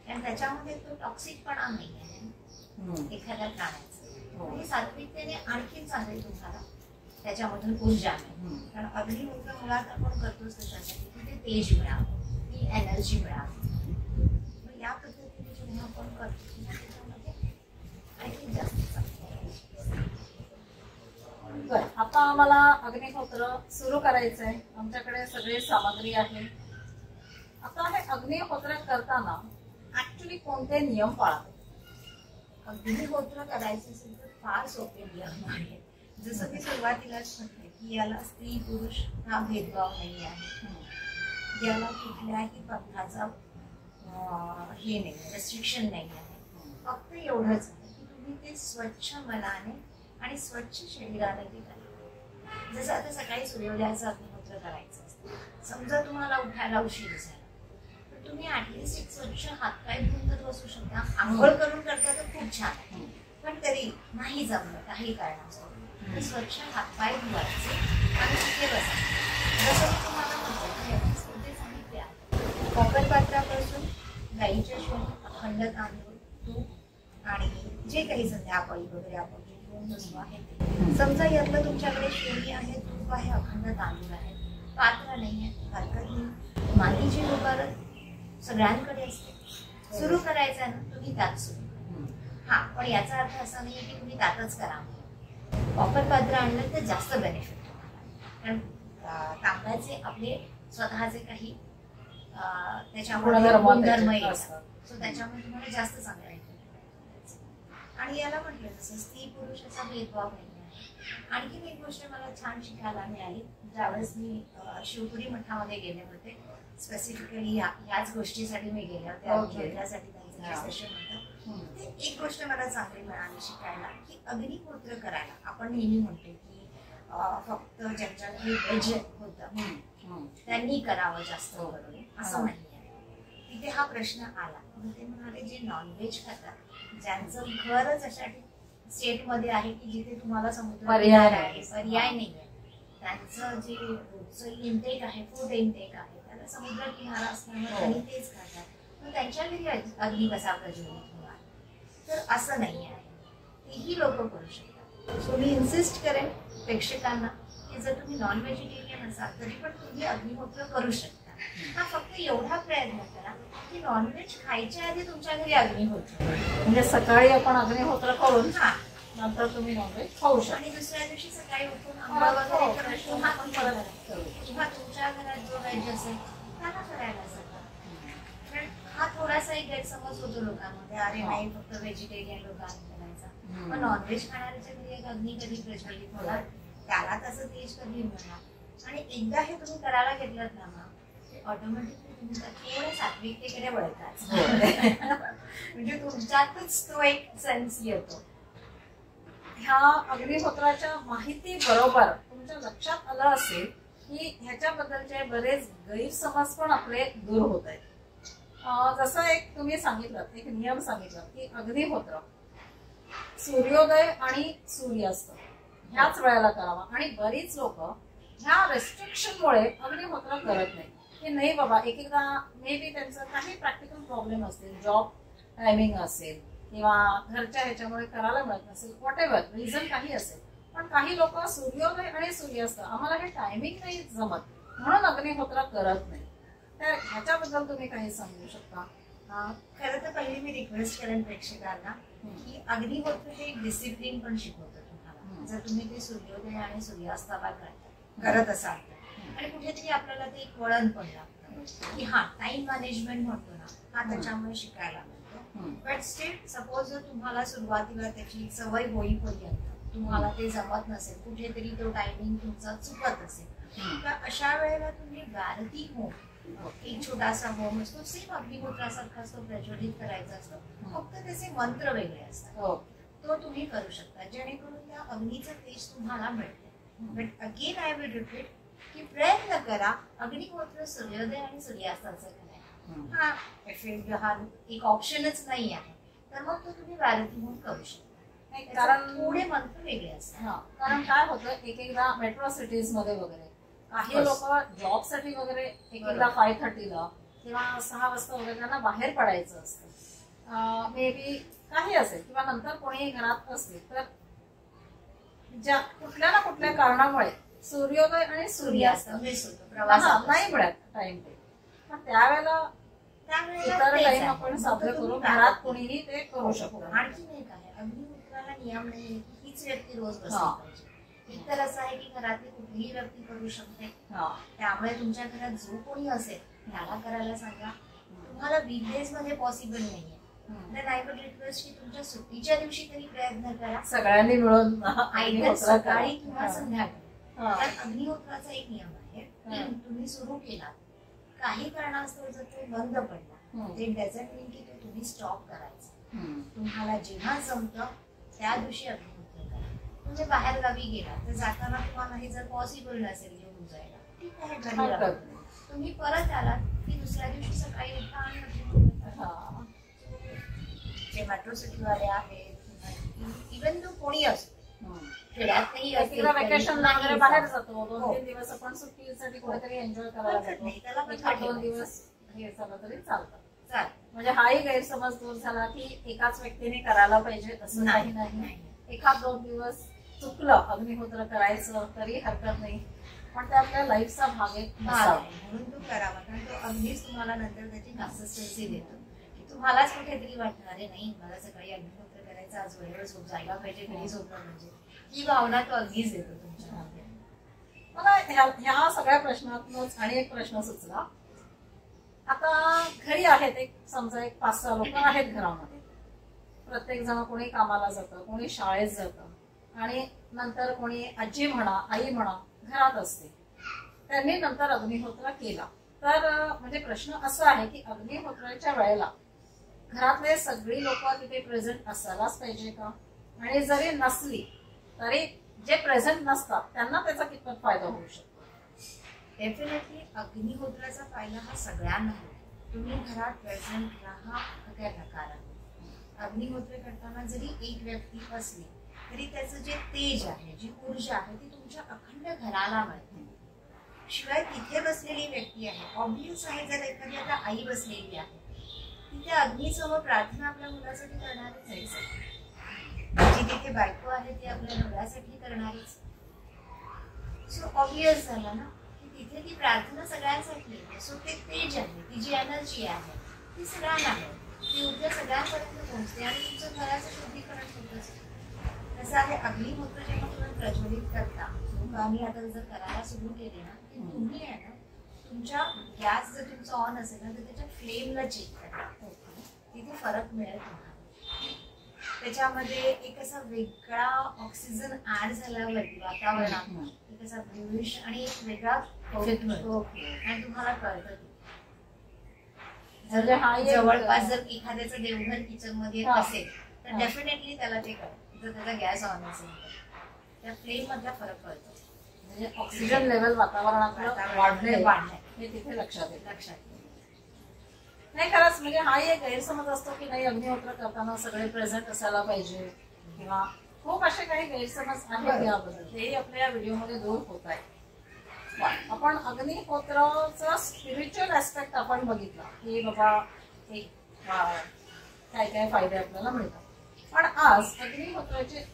कारण त्याच्यामध्ये तो टॉक्सिकपणा नाही आहे एखाद्या प्राण्याचा. सात्विकतेने आणखी चांगले तुम्हाला त्याच्यामधून ऊर्जा मिळते. कारण अग्निहोत्र मुळात आपण करतोच त्याच्यासाठी की ते तेज मिळावं, ती एनर्जी मिळावी. या पद्धतीने जेव्हा आपण करतो त्याच्यामध्ये आणखी जास्त चांगलं. आता आम्हाला अग्निहोत्र सुरू करायचंय, आमच्याकडे सगळी सामग्री आहे. आता हे अग्निहोत्र करताना ऍक्च्युली कोणते नियम पाळावे? अग्निहोत्र करायचं असेल तर फार सोपे नियम आहेत. जसं मी सुरुवातीलाच म्हटले की याला स्त्री पुरुष हा भेदभाव नाही आहे, याला कुठल्याही पंथाचा हे नाही, रेस्ट्रिक्शन नाही आहे. फक्त एवढंच आहे की तुम्ही ते स्वच्छ मनाने आणि स्वच्छ शरीराने ते करा. जसं आता सकाळी सूर्योदयाचं अग्निहोत्र करायचं असतं, समजा तुम्हाला उठायला उशीर झाला तर तुम्ही ऍटलिस्ट एक स्वच्छ हातपाय धुवून तर बसू शकता. आंघोळ करून करता तर खूप छान आहे, पण तरी नाही जमलं काही कारणास्तव तर स्वच्छ हातपाय धुवायचे आणि तिथे बसायचे. जसं मी तुम्हाला म्हटलं की सांगितले आहे, कॉपर पात्रापासून गाईच्या शेणी, अखंड तांदूळ, तूप आणि जे काही संध्याकाळी वगैरे आपण घेऊन बसलो आहे ते. समजा यातलं तुमच्याकडे शेणी आहे, तूप आहे, अखंड तांदूळ आहे, पात्र नाही आहे, हरकत नाही. मातीची लोकार सगळ्यांकडे असते. सुरू करायचं आहे ना तुम्ही त्यात सुरू. हा, पण याचा अर्थ असा नाही की तुम्ही त्यातच करा. कॉपर पात्र आणलं तर जास्त बेनिफिट तुम्हाला, कारण तांब्याचे आपले स्वतःचे काही त्याच्यामध्ये गुणधर्म येतात. सो त्याच्यामुळे तुम्हाला जास्त चांगला. आणि याला म्हटलं जसं स्त्री पुरुष असा भेदभाव नाही आहे. आणखीन एक गोष्ट मला छान शिकायला मिळाली ज्यावेळेस मी शिवपुरी मठामध्ये गेले होते. स्पेसिफिकली ह्याच गोष्टीसाठी मी गेले होते. त्यासाठी त्यांचं सेशन होतं. ते एक गोष्ट मला चांगली मिळाली शिकायला की अग्निहोत्र करायला आपण नेहमी म्हणतो की फक्त ज्यांच्या घरी व्हेज होतं त्यांनी करावं जास्त करून, असं नाही आहे. तिथे हा प्रश्न आला. ते म्हणाले जे नॉनव्हेज खातात ज्यांचं घरच अशा स्टेट मध्ये आहे की जिथे तुम्हाला समुद्र पर्याय नाहीये, त्यांचं जे रोजचं इंटेक आहे, फूड इंटेक आहे, त्याला समुद्र किनारा असल्यामुळे त्यांनी तेच खातात. मग त्यांच्या घरी अग्नी कसा प्रज्वलित होणार? तर असं नाही आहे, तेही लोक करू शकतात. सो मी इन्सिस्ट करेन प्रेक्षकांना की जर तुम्ही नॉन व्हेजिटेरियन असाल तरी पण तुम्ही अग्निहोत्र करू शकता. हा फक्त एवढा प्रयत्न करा की नॉनव्हेज खायच्या आधी तुमच्या घरी अग्निहोत्र, म्हणजे सकाळी आपण अग्निहोत्र करून नंतर तुम्ही नॉनव्हेज खाऊ शकता आणि दुसऱ्या दिवशी सकाळी उठून आंघोळ वगैरे करून किंवा तुमच्या घरात जो व्हेज असेल त्याला करायला सांगा. हा थोडासा एक गैरसमज होतो लोकांमध्ये, अरे नाही फक्त व्हेजिटेरियन लोकांना करायचा, पण नॉनव्हेज खाणाऱ्याच्या घरी एक अग्नी कधी प्रज्वलित होणार, त्याला तसं तेज कधी मिळणार. आणि एकदा हे तुम्ही करायला घेतलं ना ऑटोमॅटिकली तुम्ही थोडं सात्विकतेकडे वळतात. म्हणजे तुमच्यातच तो एक सेन्स येतो. ह्या अग्निहोत्राच्या माहिती बरोबर तुमच्या लक्षात आलं असेल की ह्याच्याबद्दलचे बरेच गैरसमज पण आपले दूर होत आहेत. जसं एक तुम्ही सांगितलं, एक नियम सांगितलं की अग्निहोत्र सूर्योदय आणि सूर्यास्त ह्याच वेळेला करावा. आणि बरीच लोक ह्या रेस्ट्रिक्शनमुळे अग्निहोत्र करत नाही की नाही बाबा, एक एकदा मे बी त्यांचं काही प्रॅक्टिकल प्रॉब्लेम असतील, जॉब टायमिंग असेल किंवा घरच्या ह्याच्यामुळे करायला मिळत नसेल, व्हॉट एव्हर रिझन काही असेल, पण काही लोक सूर्योदय आणि सूर्यास्त आम्हाला हे टायमिंग नाही जमत म्हणून अग्निहोत्र करत नाही. तर ह्याच्याबद्दल तुम्ही काही सांगू शकता? खरं तर पहिली मी रिक्वेस्ट करेन प्रेक्षकांना की अग्निहोत्र हे एक डिसिप्लिन पण शिकवतं तुम्हाला. जर तुम्ही ते सूर्योदय आणि सूर्यास्ताला करत असाल आणि कुठेतरी आपल्याला ते एक वळण पण लागतं की हा टाइम मॅनेजमेंट म्हणतो ना, हा त्याच्यामुळे शिकायला मिळतो. बट स्टिल सपोज जर तुम्हाला सुरुवातीला त्याची सवय होईपर्यंत तुम्हाला ते जमत नसेल, कुठेतरी तो टायमिंग तुमचा चुकत असेल, तर अशा वेळेला तुम्ही गारती होम, एक छोटासा होम असतो, सेम अग्निहोत्रासारखा असतो, प्रज्वलित करायचा असतो, फक्त त्याचे मंत्र वेगळे असतात. तो तुम्ही करू शकता जेणेकरून त्या अग्नीचं तेज तुम्हाला मिळते. But again I will repeat की प्रयत्न करा अग्निहोत्र सूर्योदय आणि सूर्यास्ताचं करायला. हा एक ऑप्शनच नाही आहे, तर मग तो तुम्ही गारती होम करू शकता. कारण थोडे मंत्र वेगळे असतात. कारण काय होतं, एक एकदा मेट्रो सिटीज मध्ये वगैरे काही लोक जॉब साठी वगैरे एक एकदा 5:30ला किंवा 6 वाजता वगैरे त्यांना बाहेर पडायचं असतं, मे बी काही असेल किंवा नंतर कोणीही घरात असतील, तर ज्या कुठल्या ना कुठल्या कारणामुळे सूर्योदय आणि सूर्यास्त नाही मिळत टाइम ते, पण त्यावेळेला इतर टाइम आपण साध्य करून घरात कोणीही ते करू शकतो. आणखी एक आहे, अग्निहोत्राला नियम नाही की हीच व्यक्ती रोज बसली पाहिजे. इतर असं आहे की घरातली कुठलीही व्यक्ती करू शकते. त्यामुळे तुमच्या घरात जो कोणी असेल त्याला करायला सांगा. तुम्हाला वीकडेज मध्ये पॉसिबल नाहीये तर आय वुड रिक्वेस्ट की तुमच्या सुट्टीच्या दिवशी तरी प्रयत्न करा सगळ्यांनी मिळून, आयदर सकाळी किंवा संध्याकाळी. कारण अग्निहोत्राचा एक नियम आहे, तुम्ही सुरू केला काही कारणास्तव जर तो बंद पडला, ते डझंट मीन की तो तुम्ही स्टॉप करायचा. तुम्हाला जेव्हा जमतं त्या दिवशी अग्निहोत्र करा. तुम्ही बाहेर गावी गेला तर जाताना तुम्हाला हे जर पॉसिबल नसेल घेऊन जायला, ठीक आहे, घरी राहा. तुम्ही परत आलात की दुसऱ्या दिवशी सकाळी उठा आणि अग्निहोत्र करा. जे मेट्रो सिटी वाले आहेत, इव्हन तो कोणी असतो, खेड्यातही वेकेशनला वगैरे बाहेर जातो, 2-3 दिवस आपण सुट्टीसाठी कुठेतरी एन्जॉय करायला जातो, 2 दिवस हे झालं तरी चालतं. म्हणजे हाही गैरसमज दूर झाला की एकाच व्यक्तीने करायला पाहिजे असं काही नाही. एखाद 2 दिवस चुकलं अग्निहोत्र करायचं तरी हरकत नाही, पण ते आपल्या लाईफचा भाग आहे म्हणून तो करावा. कारण तो अगदीच तुम्हाला नंतर त्याची कन्सिस्टन्सी देतो की तुम्हालाच कुठेतरी वाटणार आहे नाही मला सकाळी अग्निहोत्र करायचं, आज वेळेवर झोप जायला पाहिजे, घरी झोपलं म्हणजे ही भावना तो अगदीच देतो तुमच्या. मला ह्या सगळ्या प्रश्नातूनच आणि एक प्रश्न सुचला. आता घरी आहेत एक समजा एक 5-6 लोक आहेत घरामध्ये, प्रत्येक जण कोणी कामाला जातं, कोणी शाळेत जातं आणि नंतर कोणी आजी म्हणा, आई म्हणा घरात असते, त्यांनी नंतर अग्निहोत्र केला, तर म्हणजे प्रश्न असा आहे की अग्निहोत्राच्या वेळेला घरातले सगळी लोक तिथे प्रेझेंट असायलाच पाहिजे का? आणि जरी नसली तरी जे प्रेझेंट नसतात त्यांना त्याचा कितपत फायदा होऊ शकतो? डेफिनेटली अग्निहोत्राचा फायदा हा सगळ्यांना होतो. तुम्ही घरात प्रेझेंट राहा काही नकार आहे. अग्निहोत्र करताना जरी एक व्यक्ती असली तरी त्याचं जे तेज आहे, जी ऊर्जा आहे ती तुमच्या अखंड घराला मिळते. शिवाय तिथे बसलेली व्यक्ती आहे, ऑब्वियस आहे, जर एखादी आता आई बसलेली आहे तिथे अग्नीसमोर प्रार्थना आपल्या मुलासाठी करणारच आहे. जी तिथे बायको आहे ती आपल्या नवऱ्यासाठी करणारच. सो ऑब्वियस झालं ना की तिथे ती प्रार्थना सगळ्यांसाठी आहे. सो ते तेज आहे, ती जी एनर्जी आहे ती सगळ्यांना आहे, ती ऊर्जा सगळ्यांपर्यंत पोहोचते आणि तुमचं घराचं शुद्धीकरण होत असतं. तसं आहे अग्निहोत्र जेव्हा तुम्ही प्रज्वलित करता, आम्ही आता जर करायला सुरू केले ना की तुम्ही आहे ना तुमच्या गॅस जर तुमचा ऑन असेल ना तर त्याच्या फ्लेमला चेक करा, तिथे फरक मिळेल तुम्हाला. त्याच्यामध्ये एक असा वेगळा ऑक्सिजन ऍड झाल्यावरती वातावरणात एक असा ब्ल्यूइश आणि एक वेगळा इफेक्ट मिळतो आणि तुम्हाला कळतं. जवळपास जर एखाद्याचं देवघर किचन मध्ये असेल तर डेफिनेटली त्याला ते कळतं. जर त्याचा गॅस ऑन असेल तर त्या फ्लेम मधला फरक कळतो. म्हणजे ऑक्सिजन लेवल वातावरणात वाढलंय हे तिथे लक्षात येईल. नाही, खरंच म्हणजे हा एक गैरसमज असतो की नाही अग्निहोत्र करताना सगळे प्रेझेंट असायला पाहिजे किंवा खूप असे काही गैरसमज आहेत याबद्दल, तेही आपल्या व्हिडिओमध्ये दूर होत आहे. आपण अग्निहोत्राचा स्पिरिच्युअल ऍस्पेक्ट आपण बघितला की बाबा एक काय काय फायदे आपल्याला मिळतात, पण आज अग्निहोत्राचे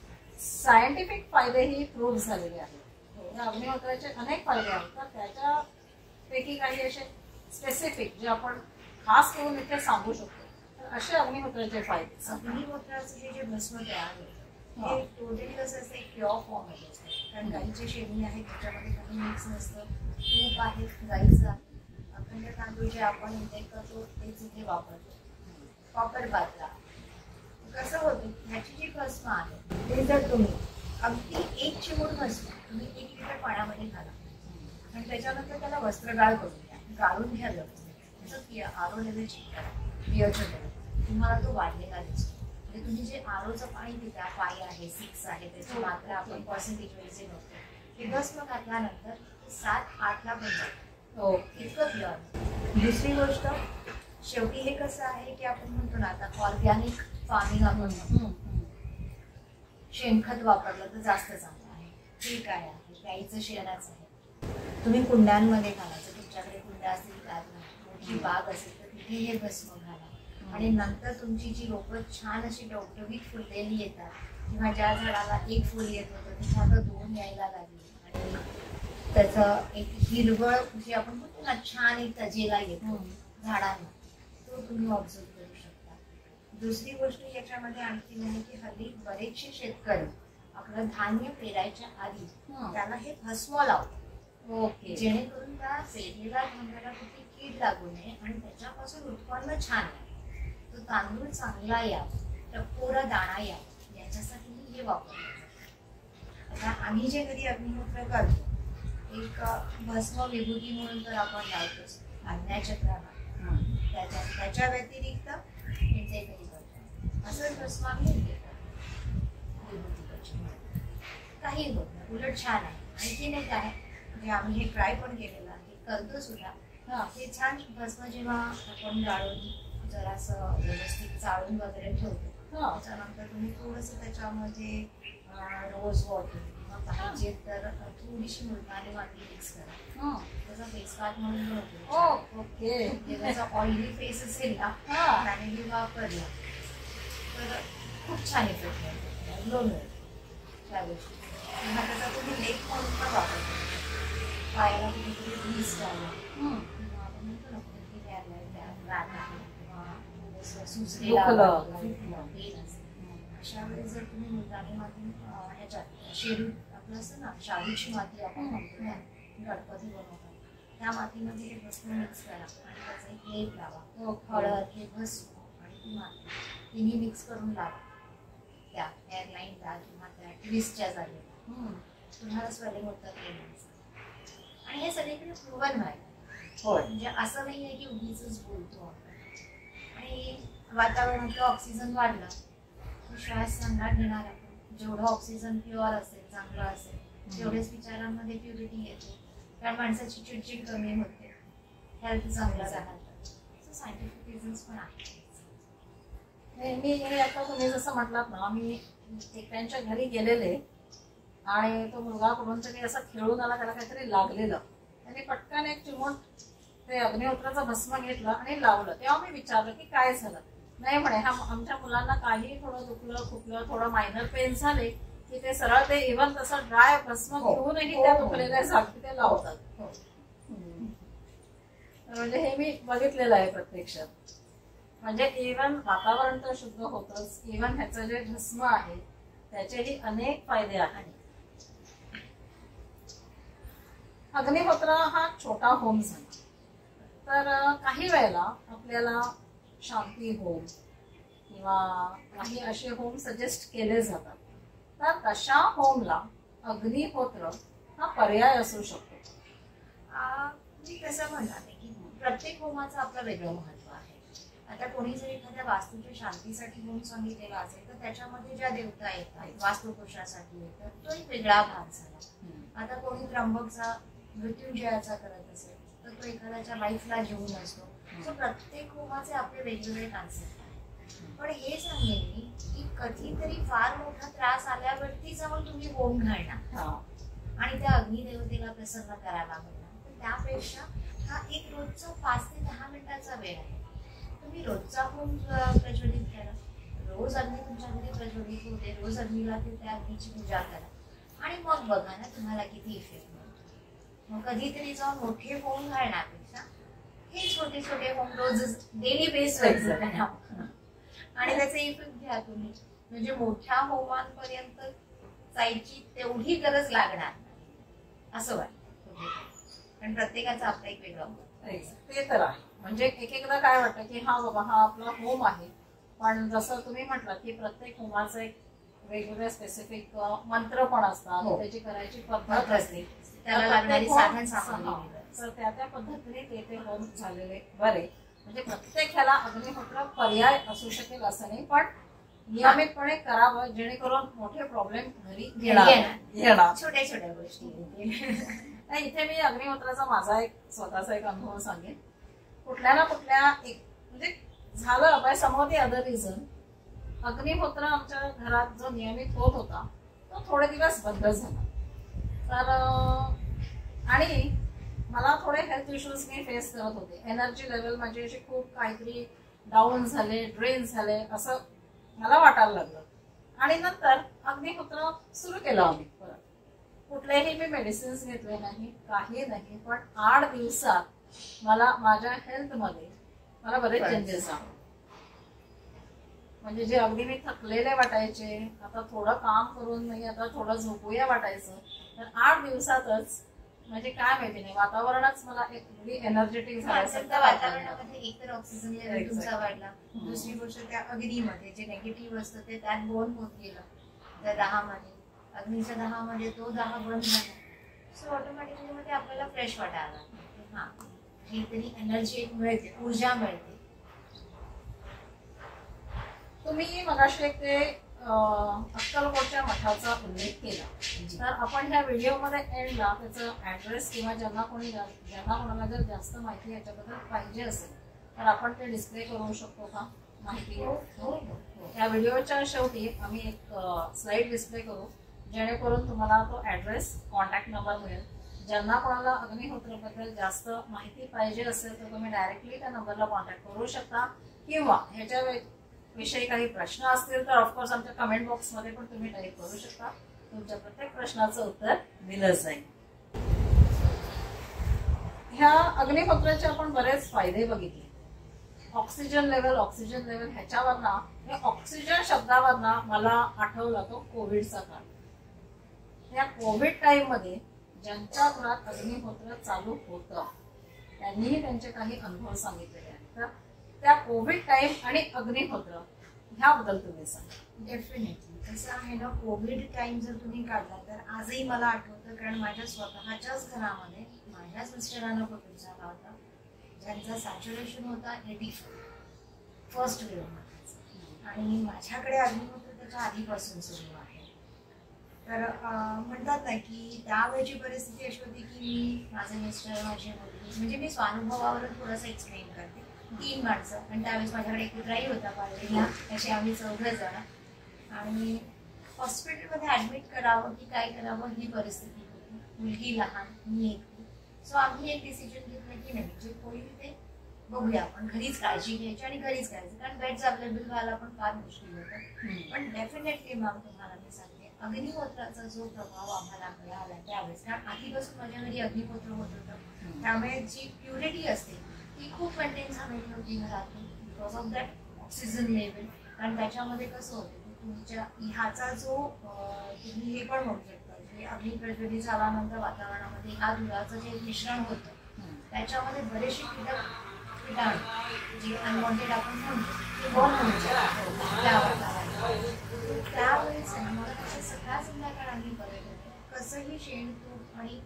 सायंटिफिक फायदेही प्रूव्ह झालेले आहेत. अग्निहोत्राचे अनेक फायदे आहेत, तर त्याच्यापैकी काही असे स्पेसिफिक जे आपण खास करून इथे सांगू शकतो, तर असे अग्निहोत्राचे फायदे. अग्निहोत्राचं हे जे भस्म तयार होतं हे टोटली कसं असतं, एक प्युअर फॉर्म मध्ये असतं. कारण गाईचे शेणी आहे त्याच्यामध्ये काही मिक्स नसतं, तूप आहे गाईचं, अखंड तांदूळ जे आपण इंटेक करतो तेच इथे वापरतो. कॉपर बाजरा कसं होतं, ह्याची जी भस्म आहे ते जर तुम्ही अगदी एक चिमूट भस्म तुम्ही 1 लिटर पाण्यामध्ये घाला आणि त्याच्यानंतर त्याला वस्त्रगाळ करून द्या, गाळून घ्या व्यवस्थित. आरो लेवल चेक करा, पिअरचं लेवल तुम्हाला तो वाढलेला दिसतो. म्हणजे तुम्ही जे आरोचं पाणी पिता 5 आहे 6 आहे त्याची मात्रा आपण पर्सेंटेज वाईज नसतो, हे भस्म घातल्यानंतर 7-8 ला पण जातो, इतकं प्युअर. दुसरी गोष्ट, शेवटी हे कसं आहे की आपण म्हणतो ना आता ऑर्गॅनिक फार्मिंग आपण म्हणतो, शेणखत वापरलं तर जास्त चांगलं आहे. ते काय आहे, गाईचं शेणाचं आहे. तुम्ही कुंड्यांमध्ये घालायचं, तुमच्याकडे कुंड्या असतील त्यात मोठी बाग असेल तर तिथे हे भस्म घाला आणि नंतर तुमची जी रोपं छान अशी टवटवीत फुललेली येतात किंवा ज्या झाडाला 1 फुल येत होतं तिथे आता 2 यायला लागली आणि त्याचं एक हिरवळ जे आपण म्हणतो ना छान एक तजेला येतो झाडांना, तो तुम्ही ऑब्झर्व करू शकता. दुसरी गोष्ट याच्यामध्ये आणखी आहे की हल्ली बरेचसे शेतकरी आपलं धान्य पेरायच्या आधी त्याला हे भस्म लावतात, जेणेकरून त्या पेरलेल्या धान्याला कुठे कीड लागू नये आणि त्याच्यापासून उत्पन्न छान आहे, तो तांदूळ चांगला यावा, टपोरा दाणा यावा, याच्यासाठी हे वापरलं. आता आम्ही जे कधी अग्निहोत्र करतो एक भस्म विभूती म्हणून तर आपण लावतोच आज्ञाचक्राला, त्याच्या व्यतिरिक्त हे कधी करतो असंच भस्म आम्ही काही होत नाही, उलट छान आहे. आणखी नाही काय म्हणजे आम्ही हे ट्राय पण केलेलं आहे, करतो सुद्धा. ते छान भस्म जेव्हा आपण गाळून जरासं व्यवस्थित चाळून वगैरे ठेवतो त्याच्यानंतर तुम्ही थोडंसं त्याच्यामध्ये रोज वॉटर किंवा पाहिजे तर थोडीशी मुलतानी माती मिक्स करा, त्याचा फेस पॅक म्हणून होतो. त्याचा ऑइली फेस असेल ना त्याने वापरला तर खूप छान इफेक्ट मिळतो, ग्लो मिळतो त्या गोष्टी. किंवा त्याचा तुम्ही लेप म्हणून पण वापरतो, पायाला कुठेतरी ग्रीस लावला किंवा आपण म्हणतो ना कुठेतरी सुचलेला अशा वेळेस जर तुम्ही मुलतानी माती ह्याच्यात शेरू आपलं असतं ना शाडूची माती आपण म्हणतो गणपती बनवतात त्या मातीमध्ये हे भस्म मिक्स करा आणि त्याचा एक लेप लावा, हळद हे भस्म आणि ती माती तिन्ही मिक्स करून लावा हेअरलाईनला किंवा त्या ट्विस्टच्या जागेला तुम्हाला स्वेलिंग होतं की नाही. आणि हे सगळीकडे प्रूव्हन व्हायला म्हणजे असं नाहीये की उगीच बोलतो आपण. आणि वातावरणातलं ऑक्सिजन वाढला श्वास चांगला घेणार आपण. जेवढं ऑक्सिजन प्युअर असेल चांगलं असेल तेवढेच विचारांमध्ये प्युरिटी येते. कारण माणसाची चिडचिड कमी होते, हेल्थ चांगला राहतात. सो सायंटिफिक रिझन्स पण आहेत. मी आता तुम्ही जसं म्हटलात ना, मी त्यांच्या घरी गेलेले आणि तो मुलगा कुठून तरी असा खेळून आला, त्याला काहीतरी लागलेलं. त्यांनी पटकन एक चिमूट ते अग्निहोत्राचा भस्म घेतला आणि लावलं. तेव्हा मी विचारलं की काय झालं. नाही म्हणे, आमच्या मुलांना काही थोडं दुखलं खुपलं थोडं मायनर पेन झाले की ते सरळ ते इव्हन तसं ड्राय भस्म घेऊनही त्या दुखलेल्या जागी ते लावतात. म्हणजे हे मी बघितलेलं आहे प्रत्यक्षात. म्हणजे इव्हन वातावरण तर शुद्ध होतच, इव्हन ह्याचं जे भस्म आहे त्याचेही अनेक फायदे आहेत. अग्निहोत्र हा छोटा होम झाला, तर काही वेळेला आपल्याला शांती होम किंवा काही असे होम सजेस्ट केले जातात. तर तशा होमला अग्निहोत्र हा पर्याय असू शकतो. मी कसं म्हणणार की प्रत्येक होमाचं आपलं वेगळं महत्व आहे. आता कोणी जर एखाद्या वास्तूच्या शांतीसाठी होम सांगितलेला असेल तर त्याच्यामध्ये ज्या देवता येतात वास्तुपुरुषासाठी येतात तो एक वेगळा भाग झाला. आता कोणी त्र्यंबकचा मृत्युंजयाचा करत असेल तर तो एखाद्याच्या लाईफला घेऊन असतो. सो प्रत्येक होमाचे आपले वेगवेगळे कॉन्सेप्ट आहेत. पण हे सांगेन मी की कधीतरी फार मोठा त्रास आल्यावरती जाऊन तुम्ही होम घालणार आणि त्या अग्निदेवतेला प्रसन्न करायला हवं. तर त्यापेक्षा हा एक रोजचा 5 ते 10 मिनिटाचा वेळ आहे. तुम्ही रोजचा होम प्रज्वलित करा, रोज अग्नी तुमच्या घरी प्रज्वलित होते, रोज अग्नीला त्या अग्नीची पूजा करा आणि मग बघा ना तुम्हाला किती इफेक्ट मिळतो. मग कधीतरी जाऊन मोठे होम घालण्यापेक्षा हे छोटे छोटे होम रोज डेली बेसवर करा आणि त्याचे इफेक्ट घ्या तुम्ही. म्हणजे मोठ्या होमांपर्यंत जायची तेवढी गरज लागणार नाही असं वाटतं. पण प्रत्येकाचं आपलं एक वेगळं ते तर आहे. म्हणजे एक एकदा काय वाटतं की हा बाबा हा आपला होम आहे, पण जसं तुम्ही म्हटलं की प्रत्येक होमाचं एक वेगवेगळे स्पेसिफिक मंत्र पण असतात, त्याची करायची पद्धत असते, त्याला लागणारी साधन सामग्री, तर त्या पद्धतीने ते होम झालेले बरे. म्हणजे प्रत्येक ह्याला अग्निहोत्र पर्याय असू शकेल असं नाही, पण नियमितपणे करावं जेणेकरून मोठे प्रॉब्लेम घरी येणार. छोट्या छोट्या गोष्टी. इथे मी अग्निहोत्राचा माझा एक स्वतःचा एक अनुभव सांगेन. कुठल्या ना कुठल्या एक म्हणजे झालं by some of the other reason अग्निहोत्र आमच्या घरात जो नियमित होत होता तो थोडे दिवस बंद झाला. तर आणि मला थोडे हेल्थ इश्यूज मी फेस करत होते. एनर्जी लेवल माझी अशी खूप काहीतरी डाऊन झाले, ड्रेन झाले असं मला वाटायला लागलं. आणि नंतर अग्निहोत्र सुरू केलं आम्ही परत. कुठलेही मी मेडिसिन्स घेतले नाही, काही नाही, पण 8 दिवसात मला माझ्या हेल्थमध्ये मला बरेच चेंजेस आले. म्हणजे जे अगदी मी थकलेले वाटायचे, आता थोडं काम करून नाही आता थोडं झोपूया वाटायचं, तर 8 दिवसातच म्हणजे काय माहिती नाही वातावरणच मला एक एनर्जेटिक झालं. वातावरणामध्ये एकतर ऑक्सिजन लेवल तुमचा वाढला, दुसरी गोष्ट त्या अग्नीमध्ये जे निगेटिव्ह असतं ते त्यात बर्न होत गेलं. त्या 10 मध्ये अग्नीच्या 10 मध्ये तो 10 बर्न झाला. सो ऑटोमॅटिकली मध्ये आपल्याला फ्रेश वाटायला लागतं. हा काहीतरी एनर्जी मिळते, ऊर्जा मिळते. तुम्ही मगाशी एक ते अक्कलकोटच्या मठाचा उल्लेख केला, तर आपण ह्या व्हिडिओमध्ये एंडला त्याचं ऍड्रेस किंवा ज्यांना कोणाला जर जास्त माहिती याच्याबद्दल पाहिजे असेल तर आपण ते डिस्प्ले करू शकतो का माहिती? या व्हिडिओच्या शेवटी आम्ही एक स्लाइड डिस्प्ले करू जेणेकरून तुम्हाला तो ऍड्रेस कॉन्टॅक्ट नंबर मिळेल. ज्यांना कोणाला अग्निहोत्राबद्दल जास्त माहिती पाहिजे असेल तर तुम्ही डायरेक्टली त्या नंबरला कॉन्टॅक्ट करू शकता, किंवा ह्याच्या विषयी काही प्रश्न असतील तर ऑफकोर्स आमच्या कमेंट बॉक्समध्ये पण तुम्ही टाईप करू शकता. तुमच्या प्रत्येक प्रश्नाचं उत्तर दिलं जाईल. ह्या अग्निहोत्राचे आपण बरेच फायदे बघितले. ऑक्सिजन लेवल ह्याच्यावरना, हे ऑक्सिजन शब्दावरना मला आठवला तो कोविडचा काळ. या कोविड टाइम मध्ये ज्यांच्या घरात अग्निहोत्र चालू होतं त्यांनीही त्यांचे काही अनुभव सांगितलेले आहेत. तर त्या कोविड टाइम आणि अग्निहोत्र ह्याबद्दल तुम्ही सांगा. डेफिनेटली असं आहे ना, कोविड टाइम जर तुम्ही काढला तर आजही मला आठवतं, कारण माझ्या स्वतःच्याच घरामध्ये माझ्याच मिस्टरांना कोविड झाला होता, ज्यांचा सॅच्युरेशन होता 84 फर्स्ट वेव्ह, आणि माझ्याकडे अग्निहोत्र त्याच्या आधीपासून सुरू आहे. तर म्हणतात ना की त्यावेळची परिस्थिती अशी होती की मी, माझे मिस्टर, माझी मुलगी, म्हणजे मी स्वानुभवावरून थोडंसं एक्सप्लेन करते. 3 माणसं, आणि त्यावेळेस माझ्याकडे एक कुत्राही होता पाळलेला, असे आम्ही 14 जण, आणि हॉस्पिटलमध्ये ऍडमिट करावं की काय करावं ही परिस्थिती होती. मुलगी लहान, मी एकटी. सो आम्ही एक डिसिजन घेतलं की नाही, जे होईल ते बघूया, आपण घरीच काळजी घ्यायची आणि घरीच करायचं, कारण बेड्स अवेलेबल व्हायला पण फार मुश्किल होतं. पण डेफिनेटली मॅम तुम्हाला मी सांगते, अग्निहोत्राचा जो प्रभाव आम्हाला मिळाला त्यावेळेस, कारण आधीपासून माझ्या घरी अग्निहोत्र होत होतं, त्यामुळे जी प्युरिटी असते ती खूप मेंटेन झालेली होती घरातून, because of that oxygen level. कारण त्याच्यामध्ये कसं होतं की तुमच्या ह्याचा जो तुम्ही हे पण म्हणू शकता की अग्निप्रज्वलित झाल्यानंतर वातावरणामध्ये ह्या धुराचं जे मिश्रण होतं त्याच्यामध्ये बरेचसे कीटाणू जे अनवॉन्टेड आपण म्हणतो ते बॉर्न होऊन जातात त्या वातावरणात. त्यावेळेस मला कसं सकाळ संध्याकाळ आम्ही करत होतो, कसंही शेण तूप आणि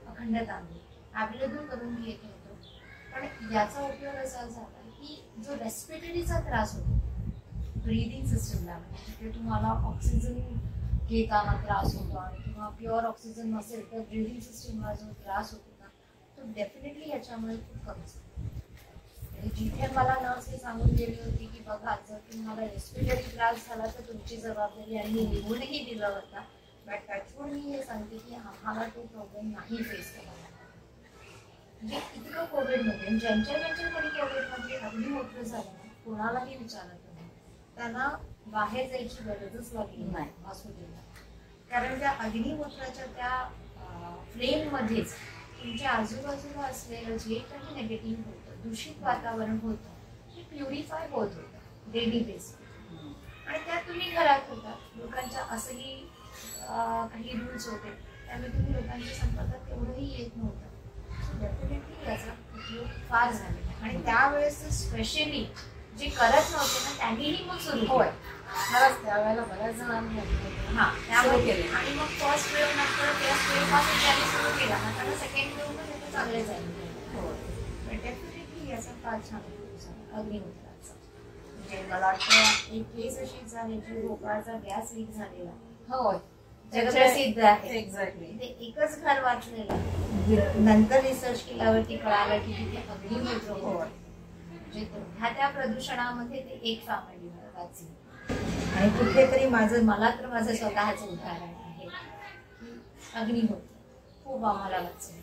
अखंड तांदूळ अवेलेबल करून घेत होतो. पण याचा उपयोग असा झाला की जो रेस्पिरेटरीचा त्रास होतो ब्रीदिंग सिस्टमला, तिथे तुम्हाला ऑक्सिजन घेताना त्रास होतो आणि किंवा प्युअर ऑक्सिजन नसेल तर ब्रीदिंग सिस्टमला जो त्रास होतो ना, तो डेफिनेटली याच्यामुळे खूप कमी झाला. जिथे मला नर्स हे सांगून गेली होती की बघा, जर तुम्हाला रेस्पिरेटरी त्रास झाला तर तुमची जबाबदारी, आणि मी लिहूनही दिला होता, बट त्याच्यावर मी हे सांगते की आम्हाला तो प्रॉब्लेम नाही फेस करावा. म्हणजे इतकं कोविडमध्ये ज्यांच्याकडे कोविडमध्ये अग्निहोत्र झालं ना, कोणालाही विचारत नाही, त्यांना बाहेर जायची गरजच लागली नाही हॉस्पिटलला, कारण त्या अग्निहोत्राच्या त्या फ्लेममध्येच तुमच्या आजूबाजूला असलेलं जे काही निगेटिव्ह होतं, दूषित वातावरण होतं, ते प्युरिफाय होत होतं डेली बेसिस. आणि त्यात तुम्ही घरात होता, लोकांच्या असंही काही रूल्स होते, त्यामुळे तुम्ही लोकांच्या संपर्कात तेवढंही येत नव्हतं. सो डेफिनेटली याचा उपयोग फार झालेला. आणि त्यावेळेस स्पेशली जे करत नव्हते ना त्यांनीही मग सुरू होय, खरंच त्यावेळेला बऱ्याच जणांनी त्यामुळे. आणि मग फर्स्ट वेव्ह नंतर फर्स्ट वेव्ह पासून त्यांनी सुरू केला ना, कारण सेकंड वेव्ह मध्ये ते चांगले जाईल. डेफिनेटली याचा फार छान उपयोग अग्निहोत्राचा. म्हणजे मला वाटतं एक केस अशी झाली की भोपाळचा गॅस लीक झालेला, होय, जगप्रसिद्ध आहे. एक्झॅक्टली. ते एकच घर वाचलेलं, नंतर रिसर्च केल्यावरती कळालं की तिथे अग्निहोत्र होतं. म्हणजे त्या प्रदूषणामध्ये ते एक फॅमिली वाचली. आणि कुठेतरी मला तर माझं स्वतःचं उदाहरण आहे की अग्निहोत्र खूप आम्हाला वाचलं.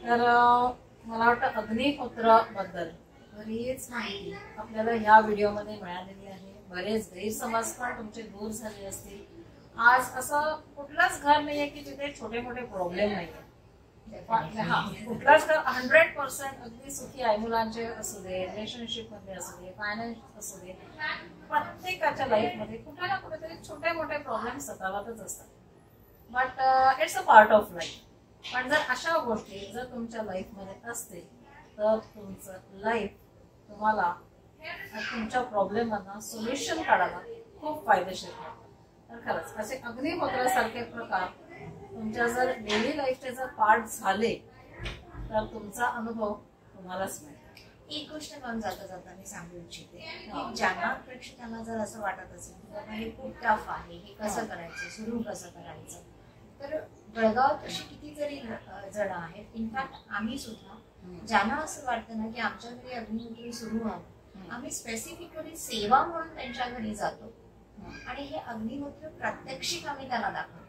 तर मला वाटतं अग्निहोत्राबद्दल बरीच माहिती आपल्याला ह्या व्हिडिओमध्ये मिळालेली आहे. बरेच गैरसमज पण तुमचे दूर झाले असतील. आज असं कुठलंच घर नाहीये की जिथे छोटे मोठे प्रॉब्लेम नाहीये. कुठलाच घर 100% अगदी सुखी आहे. मुलांचे असू दे, रिलेशनशिप मध्ये असू दे, फायनान्स असू दे, प्रत्येकाच्या लाईफ मध्ये कुठे ना कुठेतरी छोटे मोठे प्रॉब्लेम सतावतच असतात. But it's a part of life. पण जर अशा गोष्टी जर तुमच्या लाईफ मध्ये असतील तर तुमचं लाईफ तुम्हाला तुमच्या प्रॉब्लेमांना सोल्युशन काढायला खूप फायदेशीर ठरतं. तर खरंच असे अग्निहोत्रासारखे प्रकार तुमच्या जर डेली लाईफचे जर पार्ट झाले तर तुमचा अनुभव तुम्हालाच मिळेल. एक गोष्ट मॅम जाता जाता मी सांगू इच्छिते की ज्यांना प्रेक्षकांना जर असं वाटत असेल की बाबा हे खूप टफ आहे, हे कसं करायचं, सुरू कसं करायचं, तर बेळगावात अशी कितीतरी जण आहेत. इनफॅक्ट आम्ही सुद्धा ज्यांना असं वाटतं ना की आमच्या घरी अग्निहोत्र सुरू व्हावं, आम्ही स्पेसिफिकली सेवा म्हणून त्यांच्या घरी जातो आणि हे अग्निहोत्र प्रात्यक्षिक आम्ही त्यांना दाखवतो.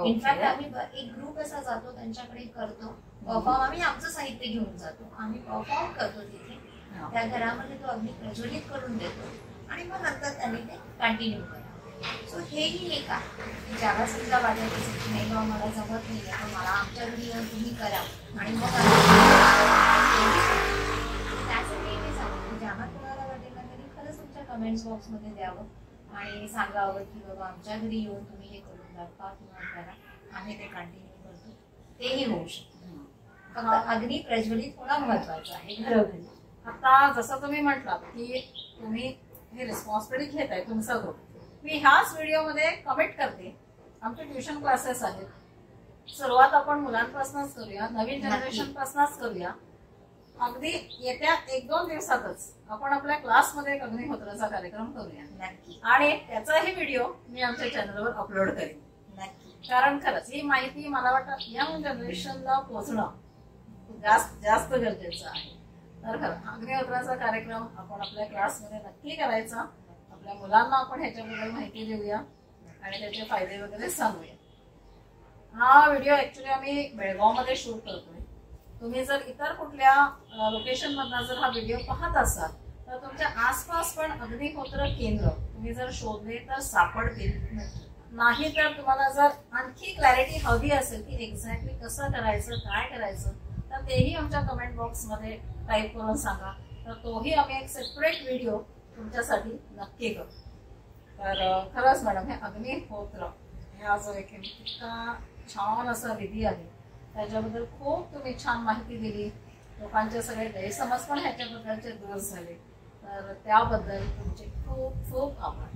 इनफॅक्ट आम्ही एक ग्रुप असा जातो त्यांच्याकडे करतो परफॉर्म. आम्ही आमचं साहित्य घेऊन जातो, आम्ही परफॉर्म करतो तिथे, त्या घरामध्ये तो अग्नी प्रज्वलित करून देतो आणि मग नंतर त्यांनी ते कंटिन्यू करतो. सो हेही एक आहे ज्याला सुद्धा वाटत असेल की नाही बाबा मला जमत नाही आहे, मला आमच्या घरी येऊन तुम्ही करा आणि मग त्यासाठी मी सांगते ज्यांना कोणाला वाटेल ना तरी खरंच तुमच्या कमेंट्स बॉक्समध्ये द्यावं आणि सांगावं की बाबा आमच्या घरी येऊन तुम्ही हे करून दाखवा किंवा करा, आम्ही ते कंटिन्यू करतो. तेही होऊ शकतं, फक्त अग्नी प्रज्वलित होणं महत्वाचं आहे घरोघरी. आता जसं तुम्ही म्हटलात की तुम्ही हे रिस्पॉन्सिबिलिटी घेत आहे तुमचा ग्रुप. मी ह्याच व्हिडिओमध्ये कमेंट करते, आमचे ट्युशन क्लासेस आहेत. सुरुवात आपण मुलांपासूनच करूया, नवीन जनरेशन पासूनच करूया. अगदी येत्या 1-2 दिवसातच आपण आपल्या क्लासमध्ये एक अग्निहोत्राचा कार्यक्रम करूया नक्की. आणि त्याचाही व्हिडिओ मी आमच्या चॅनलवर अपलोड करेन नक्की. कारण खरंच ही माहिती मला वाटतं यंग जनरेशनला पोहोचणं जास्त गरजेचं आहे. तर खरं अग्निहोत्राचा कार्यक्रम आपण आपल्या क्लासमध्ये नक्की करायचा. आपल्या मुलांना आपण ह्याच्याबद्दल माहिती देऊया आणि त्याचे फायदे वगैरे सांगूया. हा व्हिडिओ ऍक्च्युली आम्ही बेळगावमध्ये शूट करतोय. तुम्ही जर इतर कुठल्या लोकेशन मधला जर हा व्हिडिओ पाहत असाल तर तुमच्या आसपास पण अग्निहोत्र केंद्र तुम्ही जर शोधले तर सापडतील. नाही तर तुम्हाला जर आणखी क्लॅरिटी हवी असेल की एक्झॅक्टली कसं करायचं, काय करायचं, तर तेही आमच्या कमेंट बॉक्समध्ये टाईप करून सांगा. तर तोही आम्ही एक सेपरेट व्हिडिओ तुमच्यासाठी नक्की करू. तर खरंच मॅडम, हे अग्निहोत्र हा जो एक इतका छान असा विधी आहे त्याच्याबद्दल खूप तुम्ही छान माहिती दिली. लोकांचे सगळे गैरसमज पण ह्याच्याबद्दलचे दूर झाले. तर त्याबद्दल तुमचे खूप खूप आभार.